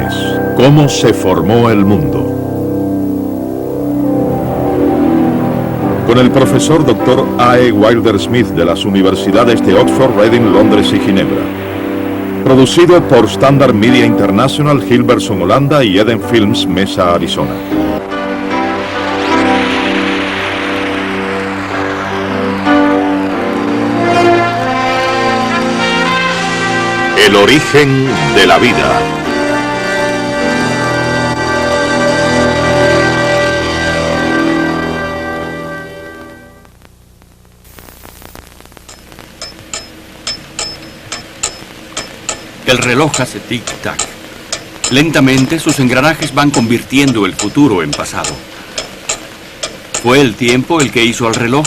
Embriones. ¿Cómo se formó el mundo? Con el profesor Dr. A.E. Wilder Smith de las universidades de Oxford, Reading, Londres y Ginebra. Producido por Standard Media International, Hilversum, Holanda y Eden Films, Mesa, Arizona. El origen de la vida. El reloj hace tic-tac. Lentamente sus engranajes van convirtiendo el futuro en pasado. ¿Fue el tiempo el que hizo al reloj?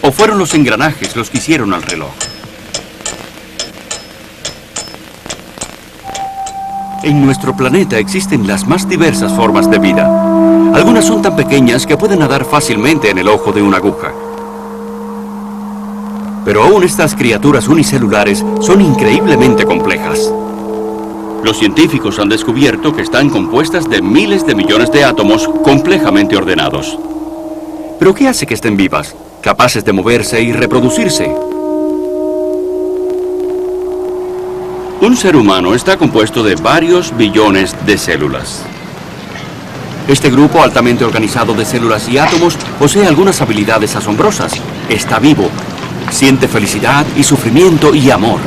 ¿O fueron los engranajes los que hicieron al reloj? En nuestro planeta existen las más diversas formas de vida. Algunas son tan pequeñas que pueden nadar fácilmente en el ojo de una aguja. Pero aún estas criaturas unicelulares son increíblemente complejas. Los científicos han descubierto que están compuestas de miles de millones de átomos complejamente ordenados. ¿Pero qué hace que estén vivas, capaces de moverse y reproducirse? Un ser humano está compuesto de varios billones de células. Este grupo altamente organizado de células y átomos posee algunas habilidades asombrosas. Está vivo, siente felicidad y sufrimiento y amor.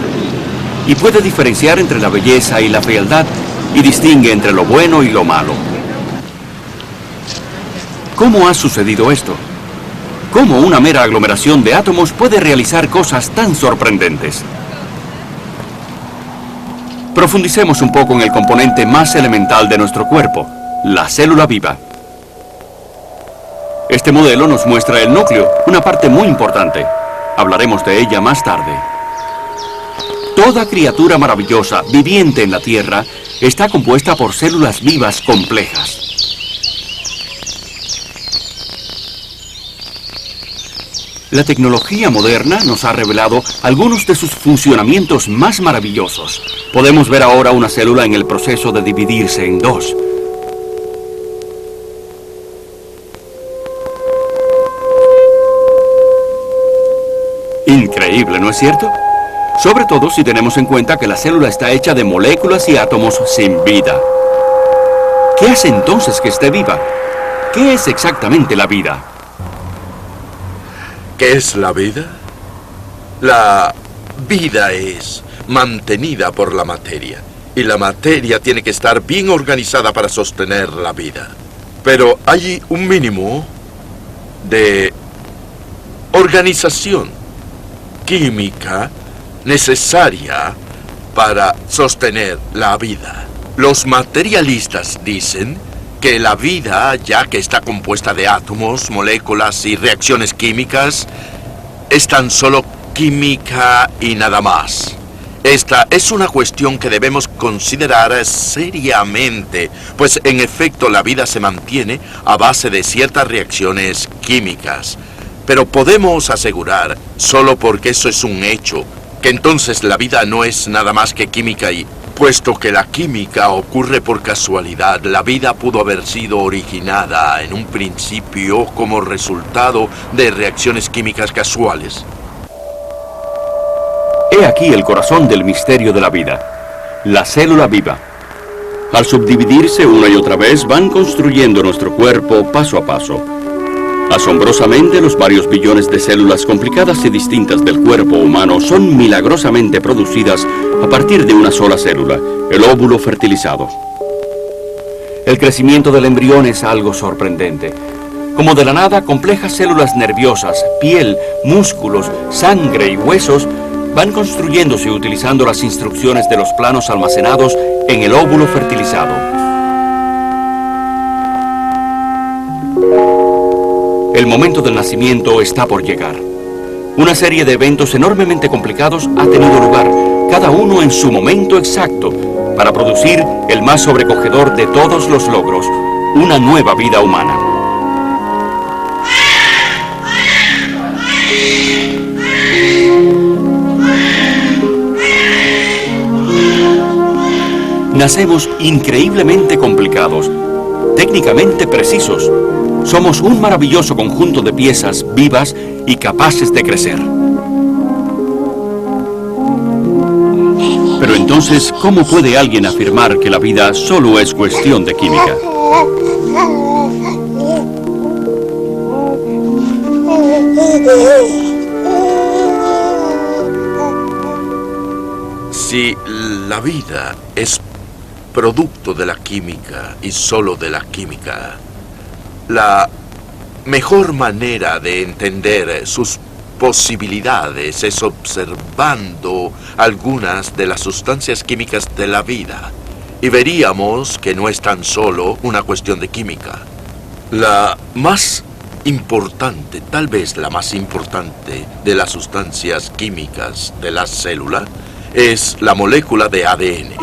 Y puede diferenciar entre la belleza y la fealdad y distingue entre lo bueno y lo malo. ¿Cómo ha sucedido esto? ¿Cómo una mera aglomeración de átomos puede realizar cosas tan sorprendentes? Profundicemos un poco en el componente más elemental de nuestro cuerpo, la célula viva. Este modelo nos muestra el núcleo, una parte muy importante. Hablaremos de ella más tarde. Toda criatura maravillosa, viviente en la Tierra, está compuesta por células vivas complejas. La tecnología moderna nos ha revelado algunos de sus funcionamientos más maravillosos. Podemos ver ahora una célula en el proceso de dividirse en dos. Increíble, ¿no es cierto? Sobre todo si tenemos en cuenta que la célula está hecha de moléculas y átomos sin vida. ¿Qué hace entonces que esté viva? ¿Qué es exactamente la vida? ¿Qué es la vida? La vida es mantenida por la materia. Y la materia tiene que estar bien organizada para sostener la vida. Pero hay un mínimo de organización química necesaria para sostener la vida. Los materialistas dicen que la vida, ya que está compuesta de átomos, moléculas y reacciones químicas, es tan solo química y nada más. Esta es una cuestión que debemos considerar seriamente, pues en efecto la vida se mantiene a base de ciertas reacciones químicas. Pero podemos asegurar, solo porque eso es un hecho, que entonces la vida no es nada más que química y, puesto que la química ocurre por casualidad, la vida pudo haber sido originada en un principio como resultado de reacciones químicas casuales. He aquí el corazón del misterio de la vida, la célula viva. Al subdividirse una y otra vez, van construyendo nuestro cuerpo paso a paso. Asombrosamente, los varios billones de células complicadas y distintas del cuerpo humano son milagrosamente producidas a partir de una sola célula, el óvulo fertilizado. El crecimiento del embrión es algo sorprendente. Como de la nada, complejas células nerviosas, piel, músculos, sangre y huesos van construyéndose utilizando las instrucciones de los planos almacenados en el óvulo fertilizado. El momento del nacimiento está por llegar. Una serie de eventos enormemente complicados ha tenido lugar, cada uno en su momento exacto, para producir el más sobrecogedor de todos los logros, una nueva vida humana. Nacemos increíblemente complicados, técnicamente precisos. Somos un maravilloso conjunto de piezas vivas y capaces de crecer. Pero entonces, ¿cómo puede alguien afirmar que la vida solo es cuestión de química? Si la vida es producto de la química y solo de la química, la mejor manera de entender sus posibilidades es observando algunas de las sustancias químicas de la vida, y veríamos que no es tan solo una cuestión de química. La más importante, tal vez la más importante de las sustancias químicas de la célula es la molécula de ADN.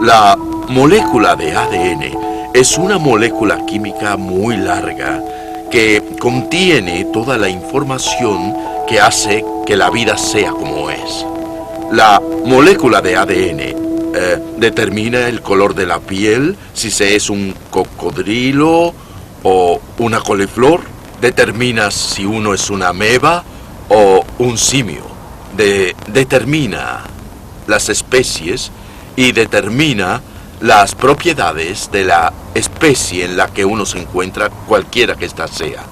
La molécula de ADN es una molécula química muy larga que contiene toda la información que hace que la vida sea como es. La molécula de ADN determina el color de la piel, si se es un cocodrilo o una coliflor, determina si uno es una ameba o un simio, determina las especies y determina las propiedades de la especie en la que uno se encuentra, cualquiera que ésta sea.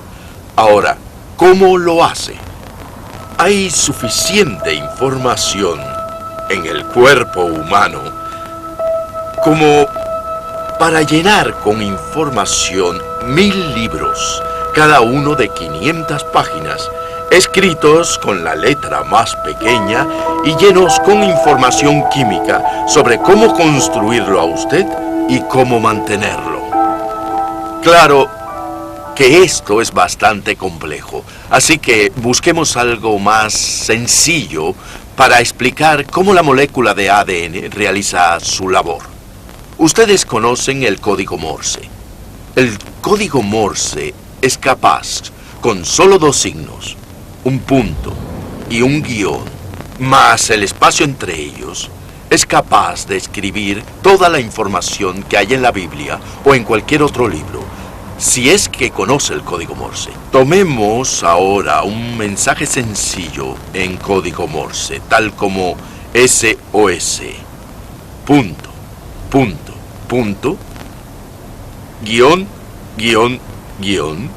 Ahora, ¿cómo lo hace? Hay suficiente información en el cuerpo humano como para llenar con información 1000 libros, cada uno de 500 páginas, escritos con la letra más pequeña y llenos con información química sobre cómo construirlo a usted y cómo mantenerlo. Claro que esto es bastante complejo, así que busquemos algo más sencillo para explicar cómo la molécula de ADN realiza su labor. Ustedes conocen el código Morse. El código Morse es capaz, con solo 2 signos, un punto y un guión, más el espacio entre ellos, es capaz de escribir toda la información que hay en la Biblia o en cualquier otro libro, si es que conoce el código Morse. Tomemos ahora un mensaje sencillo en código Morse, tal como SOS, punto, punto, punto, guión, guión, guión,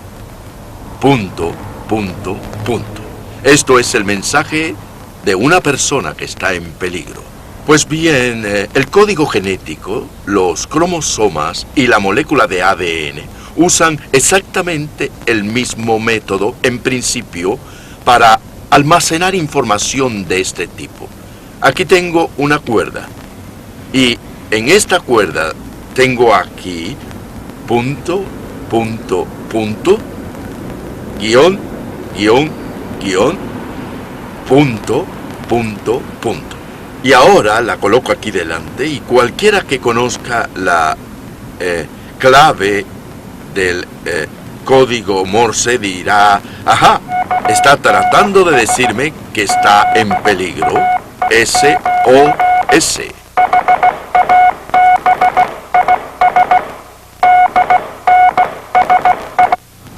punto, punto, punto. Esto es el mensaje de una persona que está en peligro. Pues bien, el código genético, los cromosomas y la molécula de ADN usan exactamente el mismo método, en principio, para almacenar información de este tipo. Aquí tengo una cuerda, y en esta cuerda tengo aquí punto, punto, punto, guión, guión, guión, punto, punto, punto. Y ahora la coloco aquí delante y cualquiera que conozca la clave del código Morse dirá, ajá, está tratando de decirme que está en peligro. SOS.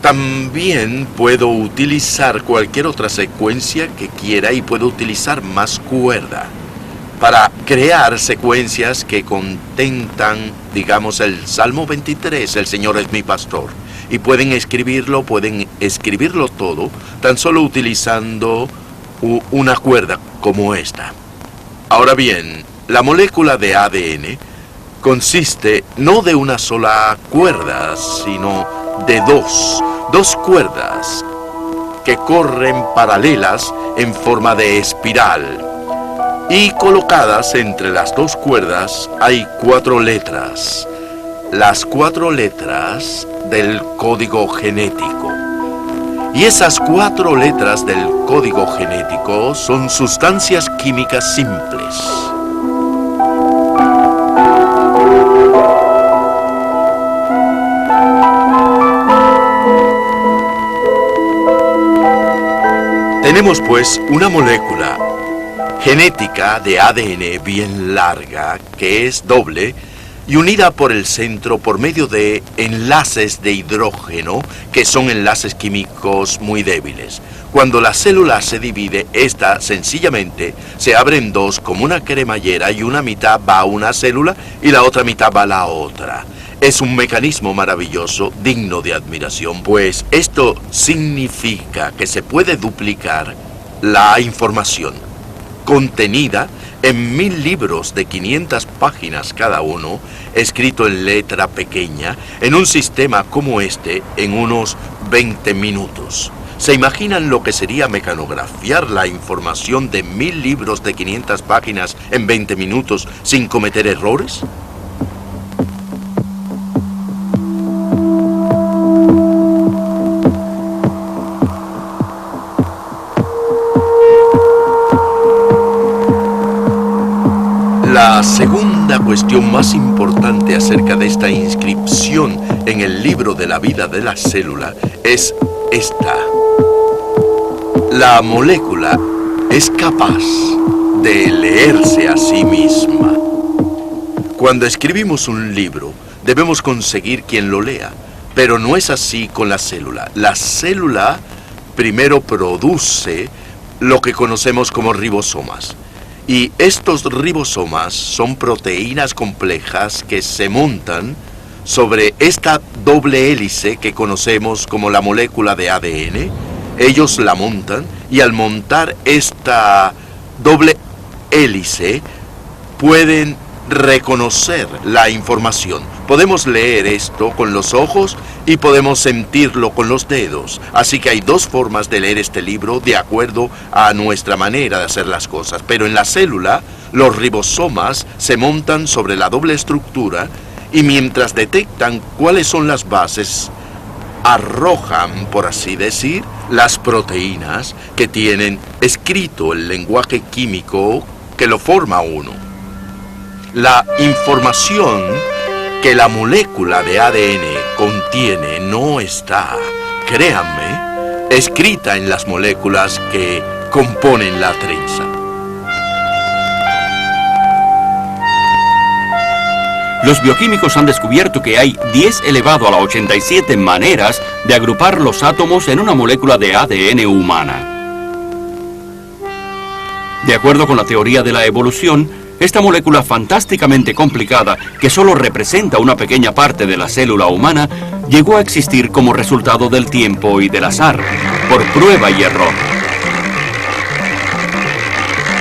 También puedo utilizar cualquier otra secuencia que quiera y puedo utilizar más cuerda para crear secuencias que contentan, digamos, el Salmo 23, el Señor es mi pastor. Y pueden escribirlo todo, tan solo utilizando una cuerda como esta. Ahora bien, la molécula de ADN consiste no de una sola cuerda, sino de dos cuerdas que corren paralelas en forma de espiral. Y colocadas entre las 2 cuerdas hay 4 letras. Las 4 letras del código genético. Y esas 4 letras del código genético son sustancias químicas simples. Tenemos pues una molécula genética de ADN bien larga, que es doble, y unida por el centro por medio de enlaces de hidrógeno, que son enlaces químicos muy débiles. Cuando la célula se divide, esta sencillamente se abre en dos como una cremallera y una mitad va a una célula y la otra mitad va a la otra. Es un mecanismo maravilloso, digno de admiración, pues esto significa que se puede duplicar la información contenida en 1000 libros de 500 páginas cada uno, escrito en letra pequeña, en un sistema como este, en unos 20 minutos. ¿Se imaginan lo que sería mecanografiar la información de 1000 libros de 500 páginas en 20 minutos sin cometer errores? La segunda cuestión más importante acerca de esta inscripción en el libro de la vida de la célula es esta. La molécula es capaz de leerse a sí misma. Cuando escribimos un libro, debemos conseguir quien lo lea, pero no es así con la célula. La célula primero produce lo que conocemos como ribosomas. Y estos ribosomas son proteínas complejas que se montan sobre esta doble hélice que conocemos como la molécula de ADN. Ellos la montan y al montar esta doble hélice pueden reconocer la información. Podemos leer esto con los ojos y podemos sentirlo con los dedos. Así que hay dos formas de leer este libro de acuerdo a nuestra manera de hacer las cosas. Pero en la célula, los ribosomas se montan sobre la doble estructura y mientras detectan cuáles son las bases, arrojan, por así decir, las proteínas que tienen escrito el lenguaje químico que lo forma uno. La información que la molécula de ADN contiene no está, créanme, escrita en las moléculas que componen la trenza. Los bioquímicos han descubierto que hay 10 elevado a la 87 maneras de agrupar los átomos en una molécula de ADN humana. De acuerdo con la teoría de la evolución, esta molécula fantásticamente complicada, que solo representa una pequeña parte de la célula humana, llegó a existir como resultado del tiempo y del azar, por prueba y error.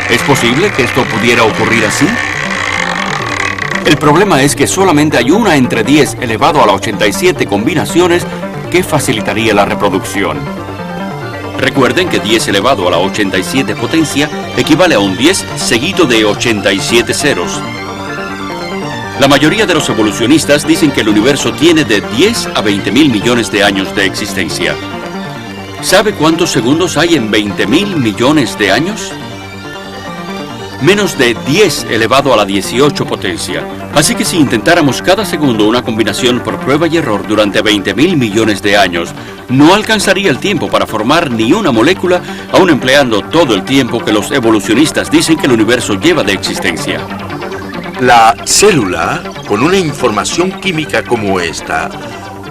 ¿Es posible que esto pudiera ocurrir así? El problema es que solamente hay una entre 10 elevado a la 87 combinaciones que facilitaría la reproducción. Recuerden que 10 elevado a la 87 potencia equivale a un 10 seguido de 87 ceros. La mayoría de los evolucionistas dicen que el universo tiene de 10 a 20.000 millones de años de existencia. ¿Sabe cuántos segundos hay en 20.000 millones de años? Menos de 10 elevado a la 18 potencia. Así que si intentáramos cada segundo una combinación por prueba y error durante 20.000 millones de años, no alcanzaría el tiempo para formar ni una molécula, aun empleando todo el tiempo que los evolucionistas dicen que el universo lleva de existencia. La célula, con una información química como esta,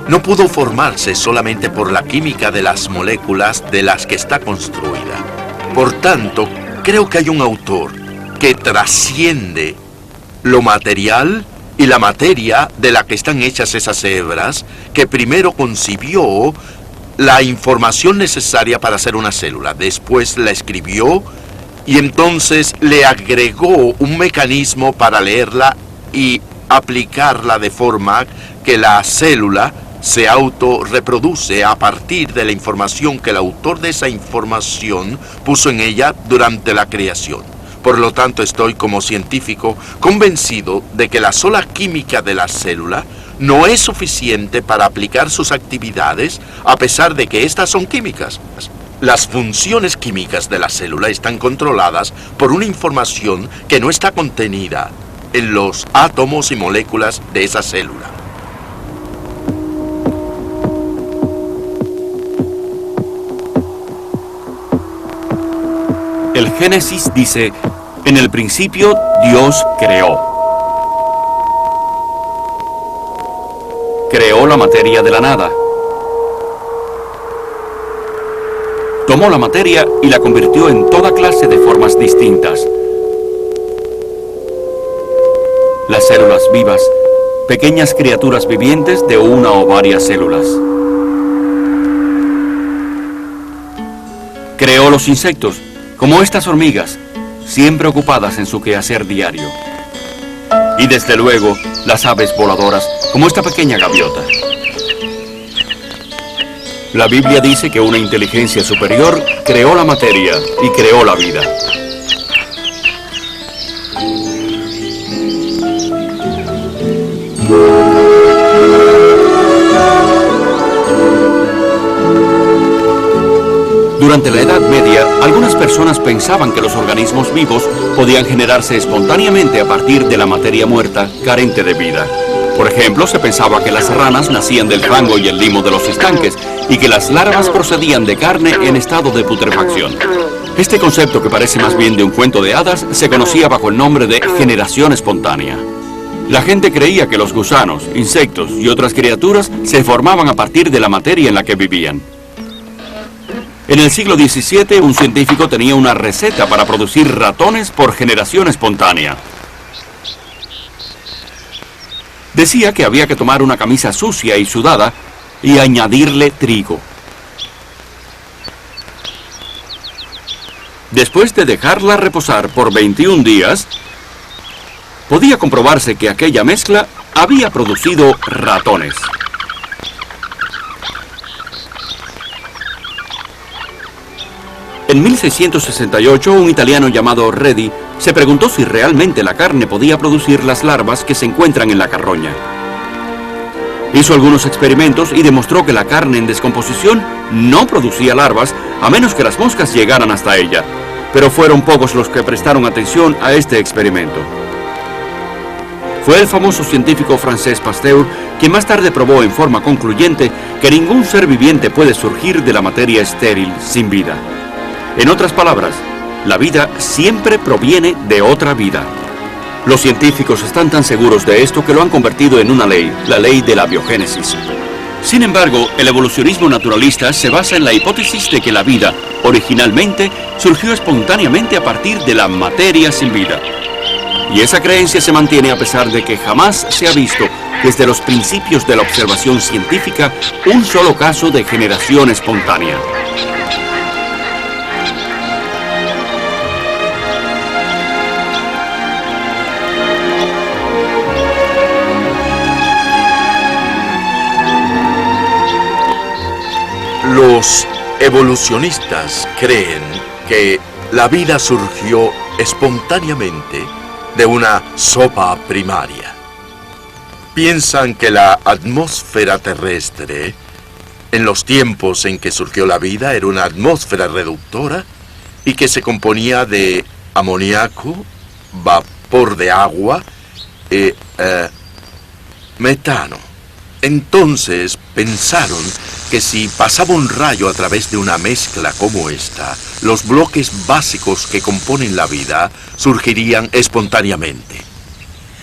no pudo formarse solamente por la química de las moléculas de las que está construida. Por tanto, creo que hay un autor que trasciende lo material y la materia de la que están hechas esas hebras, que primero concibió la información necesaria para hacer una célula, después la escribió y entonces le agregó un mecanismo para leerla y aplicarla de forma que la célula se autorreproduce a partir de la información que el autor de esa información puso en ella durante la creación. Por lo tanto, estoy como científico convencido de que la sola química de la célula no es suficiente para aplicar sus actividades, a pesar de que estas son químicas. Las funciones químicas de la célula están controladas por una información que no está contenida en los átomos y moléculas de esa célula. El Génesis dice: En el principio, Dios creó. Creó la materia de la nada. Tomó la materia y la convirtió en toda clase de formas distintas. Las células vivas, pequeñas criaturas vivientes de una o varias células. Creó los insectos, como estas hormigas, siempre ocupadas en su quehacer diario. Y desde luego, las aves voladoras, como esta pequeña gaviota. La Biblia dice que una inteligencia superior creó la materia y creó la vida. Durante la Edad Media, algunas personas pensaban que los organismos vivos podían generarse espontáneamente a partir de la materia muerta, carente de vida. Por ejemplo, se pensaba que las ranas nacían del fango y el limo de los estanques y que las larvas procedían de carne en estado de putrefacción. Este concepto, que parece más bien de un cuento de hadas, se conocía bajo el nombre de generación espontánea. La gente creía que los gusanos, insectos y otras criaturas se formaban a partir de la materia en la que vivían. En el siglo XVII, un científico tenía una receta para producir ratones por generación espontánea. Decía que había que tomar una camisa sucia y sudada y añadirle trigo. Después de dejarla reposar por 21 días, podía comprobarse que aquella mezcla había producido ratones. En 1668, un italiano llamado Redi se preguntó si realmente la carne podía producir las larvas que se encuentran en la carroña. Hizo algunos experimentos y demostró que la carne en descomposición no producía larvas a menos que las moscas llegaran hasta ella. Pero fueron pocos los que prestaron atención a este experimento. Fue el famoso científico francés Pasteur quien más tarde probó en forma concluyente que ningún ser viviente puede surgir de la materia estéril sin vida. En otras palabras, la vida siempre proviene de otra vida. Los científicos están tan seguros de esto que lo han convertido en una ley, la ley de la biogénesis. Sin embargo, el evolucionismo naturalista se basa en la hipótesis de que la vida, originalmente, surgió espontáneamente a partir de la materia sin vida. Y esa creencia se mantiene a pesar de que jamás se ha visto, desde los principios de la observación científica, un solo caso de generación espontánea. Los evolucionistas creen que la vida surgió espontáneamente de una sopa primaria. Piensan que la atmósfera terrestre, en los tiempos en que surgió la vida, era una atmósfera reductora y que se componía de amoníaco, vapor de agua y metano. Entonces pensaron que si pasaba un rayo a través de una mezcla como esta, los bloques básicos que componen la vida surgirían espontáneamente.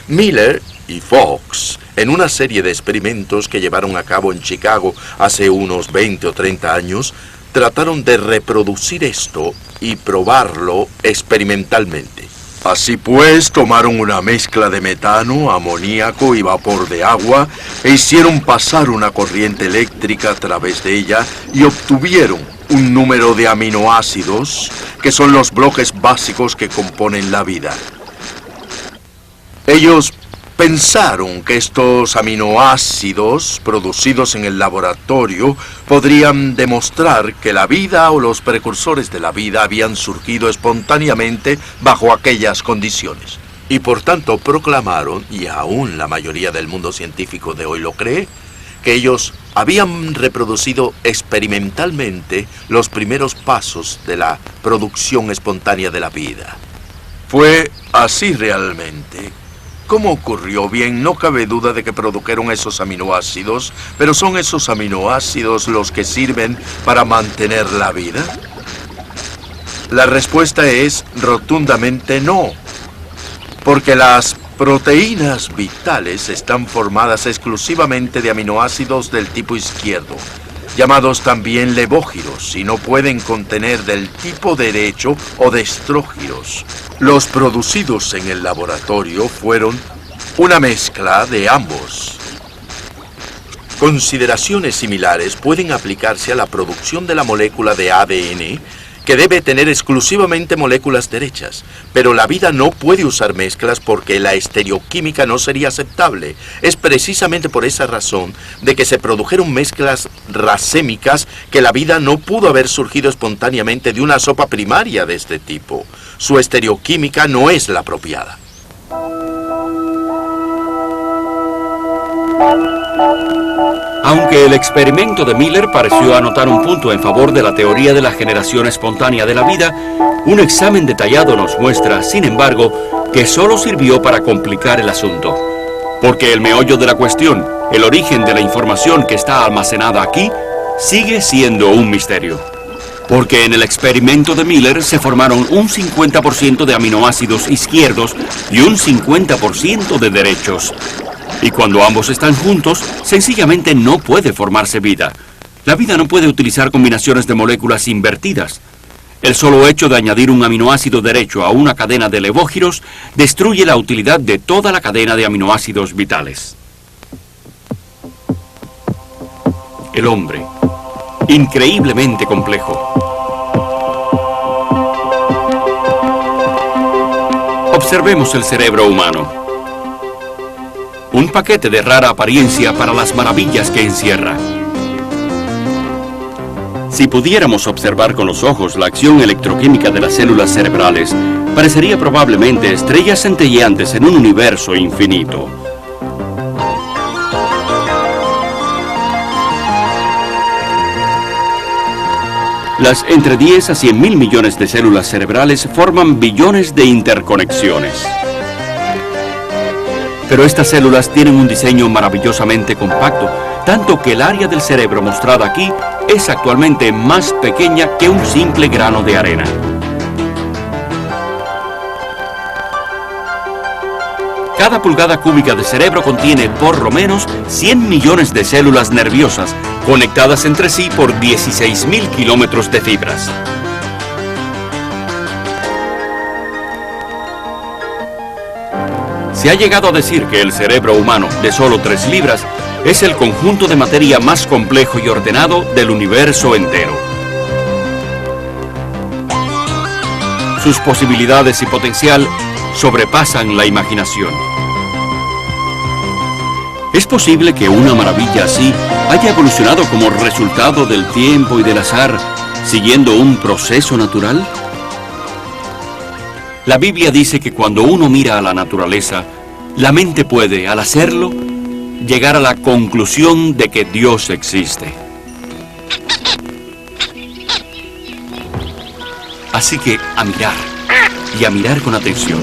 Miller y Fox, en una serie de experimentos que llevaron a cabo en Chicago hace unos 20 o 30 años, trataron de reproducir esto y probarlo experimentalmente. Así pues, tomaron una mezcla de metano, amoníaco y vapor de agua e hicieron pasar una corriente eléctrica a través de ella y obtuvieron un número de aminoácidos que son los bloques básicos que componen la vida. Ellos pensaron que estos aminoácidos producidos en el laboratorio podrían demostrar que la vida o los precursores de la vida habían surgido espontáneamente bajo aquellas condiciones. Y por tanto proclamaron, y aún la mayoría del mundo científico de hoy lo cree, que ellos habían reproducido experimentalmente los primeros pasos de la producción espontánea de la vida. Fue así realmente. ¿Cómo ocurrió? Bien, no cabe duda de que produjeron esos aminoácidos, pero ¿son esos aminoácidos los que sirven para mantener la vida? La respuesta es rotundamente no, porque las proteínas vitales están formadas exclusivamente de aminoácidos del tipo izquierdo, llamados también levógiros, y no pueden contener del tipo derecho o destrógiros. Los producidos en el laboratorio fueron una mezcla de ambos. Consideraciones similares pueden aplicarse a la producción de la molécula de ADN, que debe tener exclusivamente moléculas derechas, pero la vida no puede usar mezclas porque la estereoquímica no sería aceptable. Es precisamente por esa razón de que se produjeron mezclas racémicas que la vida no pudo haber surgido espontáneamente de una sopa primaria de este tipo. Su estereoquímica no es la apropiada. Aunque el experimento de Miller pareció anotar un punto en favor de la teoría de la generación espontánea de la vida, un examen detallado nos muestra, sin embargo, que solo sirvió para complicar el asunto. Porque el meollo de la cuestión, el origen de la información que está almacenada aquí, sigue siendo un misterio. Porque en el experimento de Miller se formaron un 50% de aminoácidos izquierdos y un 50% de derechos. Y cuando ambos están juntos, sencillamente no puede formarse vida. La vida no puede utilizar combinaciones de moléculas invertidas. El solo hecho de añadir un aminoácido derecho a una cadena de levógiros destruye la utilidad de toda la cadena de aminoácidos vitales. El hombre, increíblemente complejo. Observemos el cerebro humano. Un paquete de rara apariencia para las maravillas que encierra. Si pudiéramos observar con los ojos la acción electroquímica de las células cerebrales, parecería probablemente estrellas centelleantes en un universo infinito. Las entre 10 a 100 mil millones de células cerebrales forman billones de interconexiones. Pero estas células tienen un diseño maravillosamente compacto, tanto que el área del cerebro mostrada aquí es actualmente más pequeña que un simple grano de arena. Cada pulgada cúbica de cerebro contiene por lo menos 100 millones de células nerviosas, conectadas entre sí por 16.000 kilómetros de fibras. Se ha llegado a decir que el cerebro humano, de solo 3 libras, es el conjunto de materia más complejo y ordenado del universo entero. Sus posibilidades y potencial sobrepasan la imaginación. ¿Es posible que una maravilla así haya evolucionado como resultado del tiempo y del azar, siguiendo un proceso natural? La Biblia dice que cuando uno mira a la naturaleza, la mente puede, al hacerlo, llegar a la conclusión de que Dios existe. Así que a mirar, y a mirar con atención.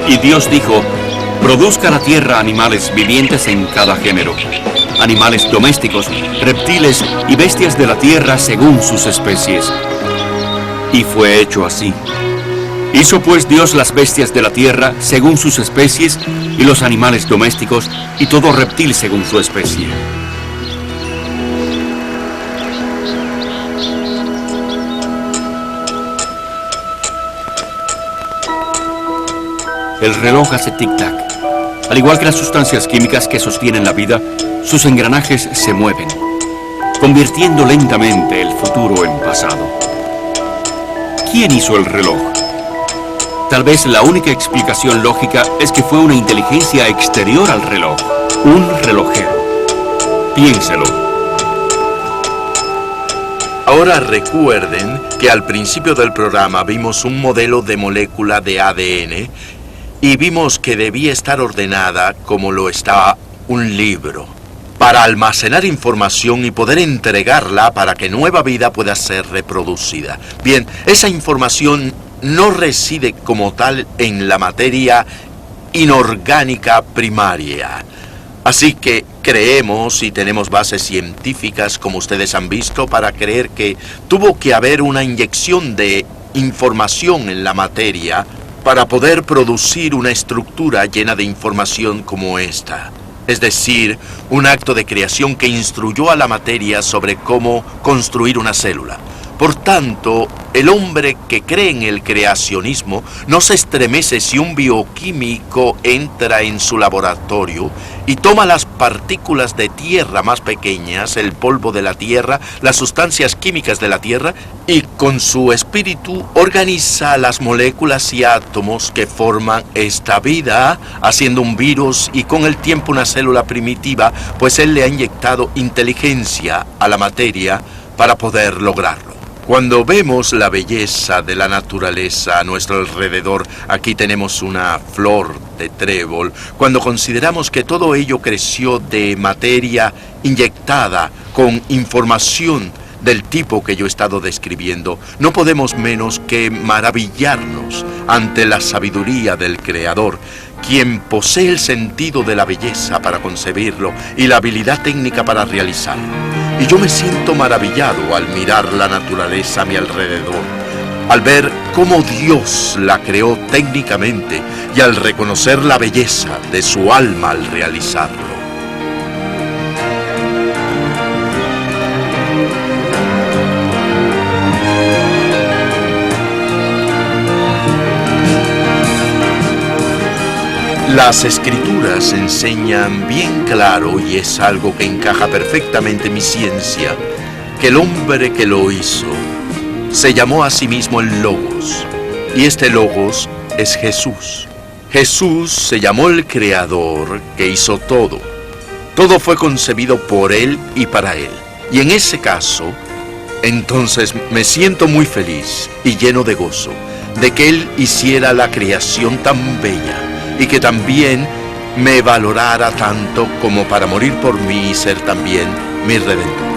Y Dios dijo, produzca la tierra animales vivientes en cada género, animales domésticos, reptiles y bestias de la tierra según sus especies. Y fue hecho así. Hizo pues Dios las bestias de la tierra según sus especies y los animales domésticos y todo reptil según su especie. El reloj hace tic-tac. Al igual que las sustancias químicas que sostienen la vida, sus engranajes se mueven, convirtiendo lentamente el futuro en pasado. ¿Quién hizo el reloj? Tal vez la única explicación lógica es que fue una inteligencia exterior al reloj, un relojero. Piénselo. Ahora recuerden que al principio del programa vimos un modelo de molécula de ADN y vimos que debía estar ordenada como lo está un libro, para almacenar información y poder entregarla para que nueva vida pueda ser reproducida. Bien, esa información no reside como tal en la materia inorgánica primaria. Así que creemos y tenemos bases científicas, como ustedes han visto, para creer que tuvo que haber una inyección de información en la materia para poder producir una estructura llena de información como esta. Es decir, un acto de creación que instruyó a la materia sobre cómo construir una célula. Por tanto, el hombre que cree en el creacionismo no se estremece si un bioquímico entra en su laboratorio y toma las partículas de tierra más pequeñas, el polvo de la tierra, las sustancias químicas de la tierra, y con su espíritu organiza las moléculas y átomos que forman esta vida, haciendo un virus y con el tiempo una célula primitiva, pues él le ha inyectado inteligencia a la materia para poder lograrlo. Cuando vemos la belleza de la naturaleza a nuestro alrededor, aquí tenemos una flor de trébol, cuando consideramos que todo ello creció de materia inyectada con información del tipo que yo he estado describiendo, no podemos menos que maravillarnos ante la sabiduría del Creador, quien posee el sentido de la belleza para concebirlo y la habilidad técnica para realizarlo. Y yo me siento maravillado al mirar la naturaleza a mi alrededor, al ver cómo Dios la creó técnicamente y al reconocer la belleza de su alma al realizarlo. Las escrituras enseñan bien claro, y es algo que encaja perfectamente en mi ciencia, que el hombre que lo hizo se llamó a sí mismo el Logos, y este Logos es Jesús. Jesús se llamó el Creador que hizo todo. Todo fue concebido por Él y para Él. Y en ese caso, entonces me siento muy feliz y lleno de gozo de que Él hiciera la creación tan bella y que también me valorara tanto como para morir por mí y ser también mi Redentor.